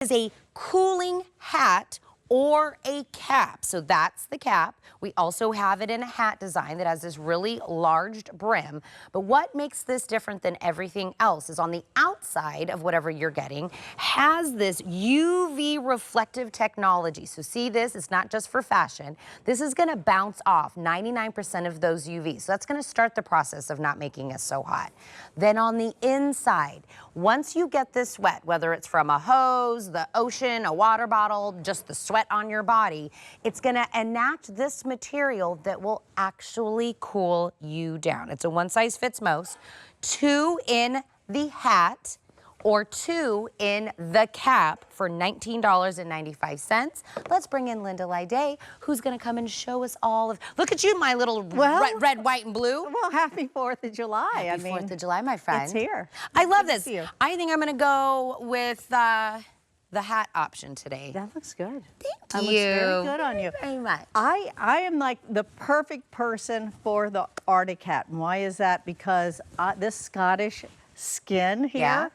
is a cooling hat or a cap. So that's the cap. We also have it in a hat design that has this really large brim. But what makes this different than everything else is on the outside of whatever you're getting has this UV reflective technology. So see this, it's not just for fashion. This is gonna bounce off 99% of those UVs. So that's gonna start the process of not making us so hot. Then on the inside, once you get this wet, whether it's from a hose, the ocean, a water bottle, just the sweat on your body, it's gonna enact this material that will actually cool you down. It's a one size fits most. 2 in the hat or 2 in the cap for $19.95. Let's bring in Linda Lyday, who's gonna come and show us all of, look at you, my little red, white, and blue. Well, happy 4th of July. Happy 4th of July, my friend. It's here. I love this. I think I'm gonna go with the hat option today. That looks good. Thank you. That looks very good on you. Very much. I am like the perfect person for the Arctic hat. And why is that? Because this Scottish skin here,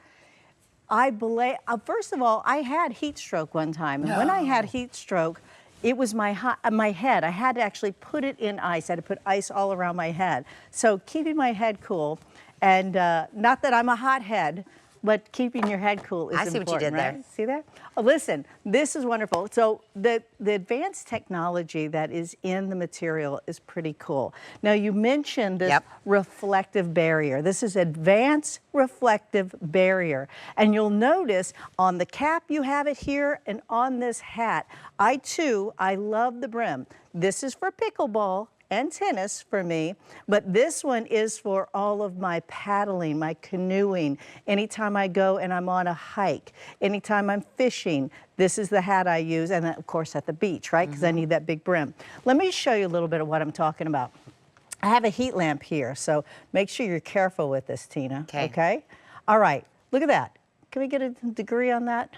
first of all, I had heat stroke one time. And when I had heat stroke, it was my head. I had to actually put it in ice. I had to put ice all around my head. So keeping my head cool, and not that I'm a hot head, but keeping your head cool is important. I see what you did there. See that? Oh, listen, this is wonderful. So the advanced technology that is in the material is pretty cool. Now you mentioned this reflective barrier. This is advanced reflective barrier. And you'll notice on the cap you have it here, and on this hat, I love the brim. This is for pickleball and tennis for me, but this one is for all of my paddling, my canoeing, anytime I go and I'm on a hike, anytime I'm fishing, this is the hat I use, and of course at the beach, right? Because I need that big brim. Let me show you a little bit of what I'm talking about. I have a heat lamp here, so make sure you're careful with this, Tina. Okay? All right, look at that. Can we get a degree on that?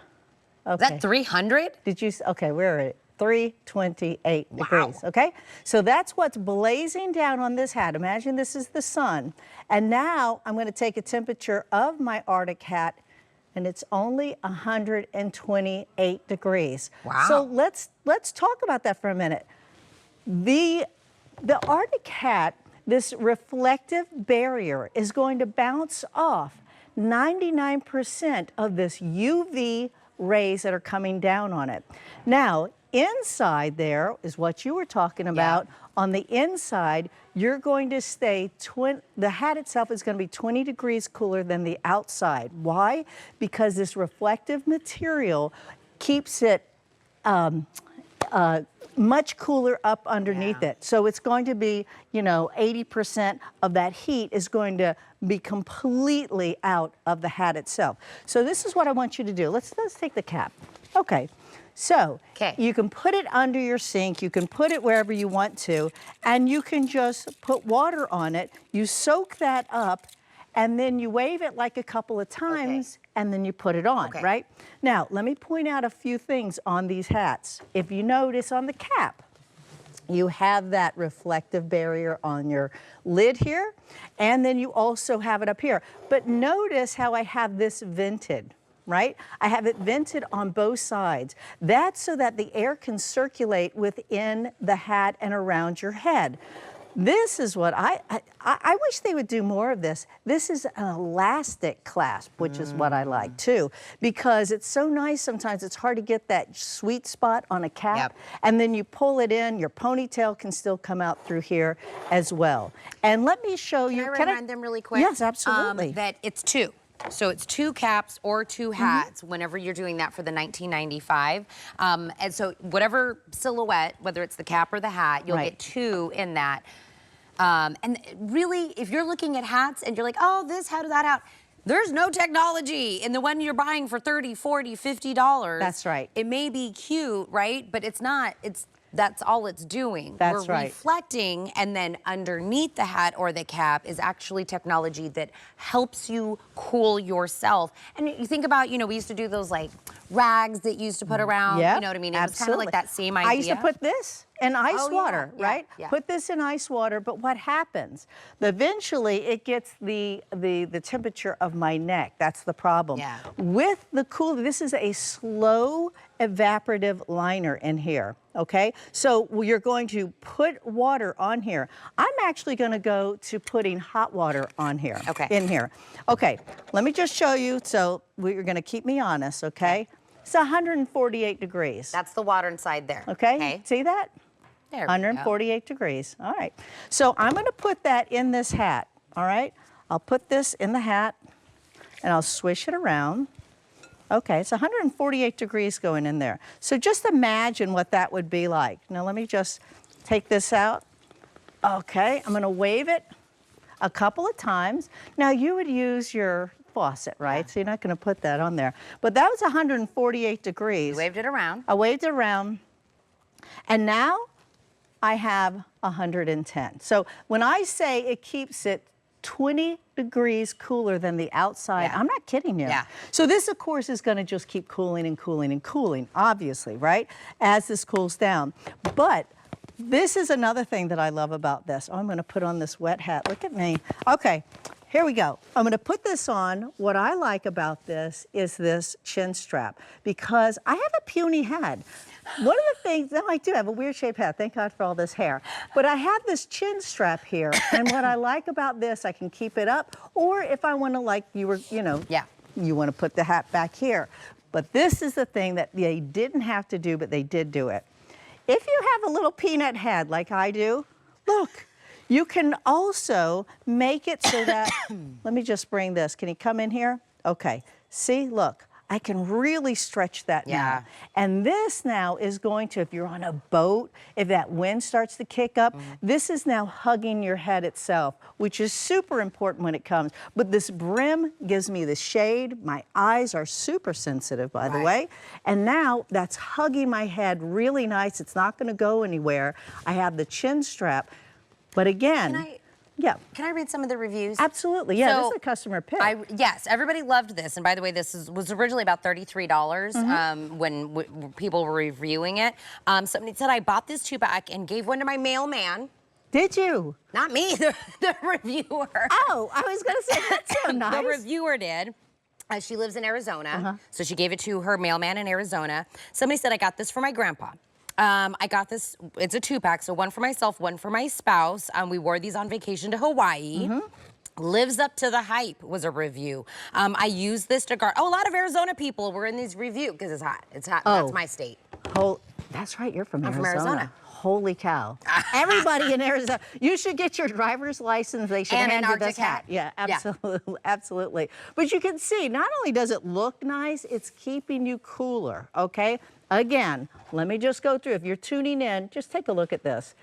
Okay. Is that 300? Did you, okay, where are it? 328 degrees, okay? So that's what's blazing down on this hat. Imagine this is the sun. And now I'm gonna take a temperature of my Arctic hat, and it's only 128 degrees. Wow. So let's talk about that for a minute. The Arctic hat, this reflective barrier, is going to bounce off 99% of this UV rays that are coming down on it. Now, inside there is what you were talking about. On the inside, you're going to stay, the hat itself is going to be 20 degrees cooler than the outside. Why? Because this reflective material keeps it much cooler up underneath it. So it's going to be, 80% of that heat is going to be completely out of the hat itself. So this is what I want you to do. Let's take the cap. Okay. So you can put it under your sink, you can put it wherever you want to, and you can just put water on it. You soak that up, and then you wave it like a couple of times, and then you put it on, right? Now, let me point out a few things on these hats. If you notice on the cap, you have that reflective barrier on your lid here, and then you also have it up here. But notice how I have this vented. Right? I have it vented on both sides. That's so that the air can circulate within the hat and around your head. This is what I wish they would do more of this. This is an elastic clasp, which is what I like too, because it's so nice sometimes it's hard to get that sweet spot on a cap, and then you pull it in, your ponytail can still come out through here as well. And let me show you. Can I remind them really quick? Yes, absolutely. That it's 2. So it's 2 caps or 2 hats whenever you're doing that for the $19.95. And so whatever silhouette, whether it's the cap or the hat, you'll get 2 in that. And really, if you're looking at hats and you're like, oh, this hat or that hat, there's no technology in the one you're buying for $30, $40, $50. That's right. It may be cute, right? But it's not. That's all it's doing. That's right. Reflecting, and then underneath the hat or the cap is actually technology that helps you cool yourself. And you think about, we used to do those like rags that you used to put around. Yep, You know what I mean? It was kind of like absolutely. that same idea. I used to put this in ice Oh, yeah, water, yeah, right? yeah. Put this in ice water, but what happens? Eventually, it gets the temperature of my neck. That's the problem. Yeah. With the cooler, this is a slow evaporative liner in here, okay? So you're going to put water on here. I'm actually going to go to putting hot water on here, Okay. in here. Okay, let me just show you. So you're going to keep me honest, okay? It's 148 degrees. That's the water inside there. Okay, see that? There we go. 148 degrees. All right. So I'm going to put that in this hat. All right. I'll put this in the hat and I'll swish it around. Okay, it's 148 degrees going in there. So just imagine what that would be like. Now let me just take this out. Okay, I'm going to wave it a couple of times. Now you would use your faucet, right? So you're not going to put that on there. But that was 148 degrees. You waved it around. I waved it around. And now I have 110. So when I say it keeps it 20 degrees cooler than the outside, Yeah. I'm not kidding you. Yeah. So this, of course, is going to just keep cooling and cooling and cooling, obviously, right, as this cools down. But this is another thing that I love about this. Oh, I'm going to put on this wet hat. Look at me. Okay, here we go. I'm going to put this on. What I like about this is this chin strap because I have a puny head. One of the things, no, I do have a weird shaped hat, thank God for all this hair. But I have this chin strap here, and what I like about this, I can keep it up, or if I want to, like you were, you know, Yeah. you want to put the hat back here. But this is the thing that they didn't have to do, but they did do it. If you have a little peanut head like I do, look, you can also make it so that, let me just bring this. Can you come in here? Okay, see, look. I can really stretch that Yeah. now. And this now is going to, if you're on a boat, if that wind starts to kick up, this is now hugging your head itself, which is super important when it comes. But this brim gives me the shade. My eyes are super sensitive, by the way. And now that's hugging my head really nice. It's not going to go anywhere. I have the chin strap. But again, yeah. Can I read some of the reviews? Absolutely. Yeah, So, this is a customer pick. Yes, everybody loved this. And by the way, this was originally about $33 when people were reviewing it. Somebody said, I bought this 2-pack and gave one to my mailman. Did you? Not me, the reviewer. Oh, I was going to say, that's so nice. The reviewer did. She lives in Arizona, so she gave it to her mailman in Arizona. Somebody said, I got this for my grandpa. I got this, it's a 2-pack, so one for myself, one for my spouse. We wore these on vacation to Hawaii. Lives up to the hype was a review. I use this to guard. Oh, a lot of Arizona people were in these reviews because it's hot. It's hot. Oh. That's my state. That's right, you're from I'm Arizona. from Arizona. Holy cow. Everybody in Arizona. You should get your driver's license. They should And hand an you this Arctic hat. Yeah, absolutely, absolutely. But you can see, not only does it look nice, it's keeping you cooler, okay? Again, let me just go through. If you're tuning in, just take a look at this.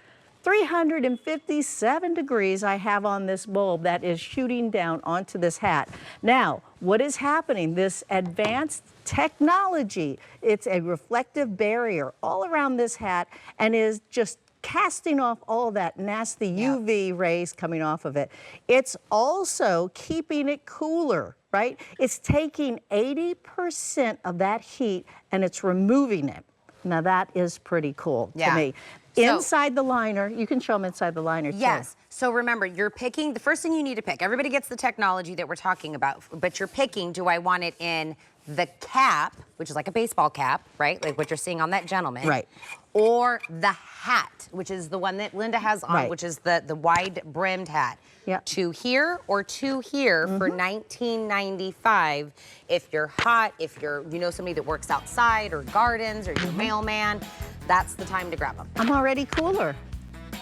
357 degrees I have on this bulb that is shooting down onto this hat. Now, what is happening? This advanced technology, it's a reflective barrier all around this hat and is just casting off all that nasty UV rays coming off of it. It's also keeping it cooler, right? It's taking 80% of that heat and it's removing it. Now that is pretty cool to me. Inside the liner, you can show them inside the liner too. Yes. So remember, you're picking, the first thing you need to pick, everybody gets the technology that we're talking about, but you're picking, do I want it in the cap, which is like a baseball cap, right? Like what you're seeing on that gentleman. Right. Or the hat, which is the one that Linda has on, which is the wide brimmed hat. Yeah. 2 here or 2 here for $19.95. If you're hot, if you're, you know, somebody that works outside or gardens or you're a mailman, that's the time to grab them. I'm already cooler.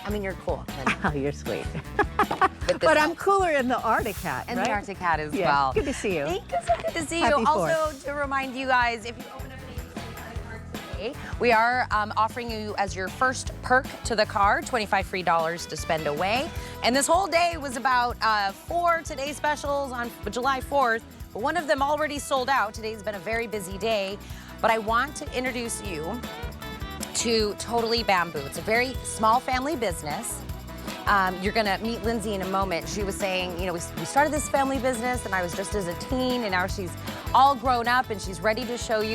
I mean, you're cool. Oh, you're sweet. But I'm cooler in the Arctic hat, and right? the Arctic hat as well. Good to see you. Thank you, so good to see Happy you. Fourth. Also, to remind you guys, if you open up an today, we are offering you as your first perk to the card, $25 free to spend away. And this whole day was about 4 Today specials on July 4th, but one of them already sold out. Today's been a very busy day, but I want to introduce you to Totally Bamboo. It's a very small family business. You're gonna meet Lindsay in a moment. She was saying, you know, we started this family business and I was just as a teen and now she's all grown up and she's ready to show you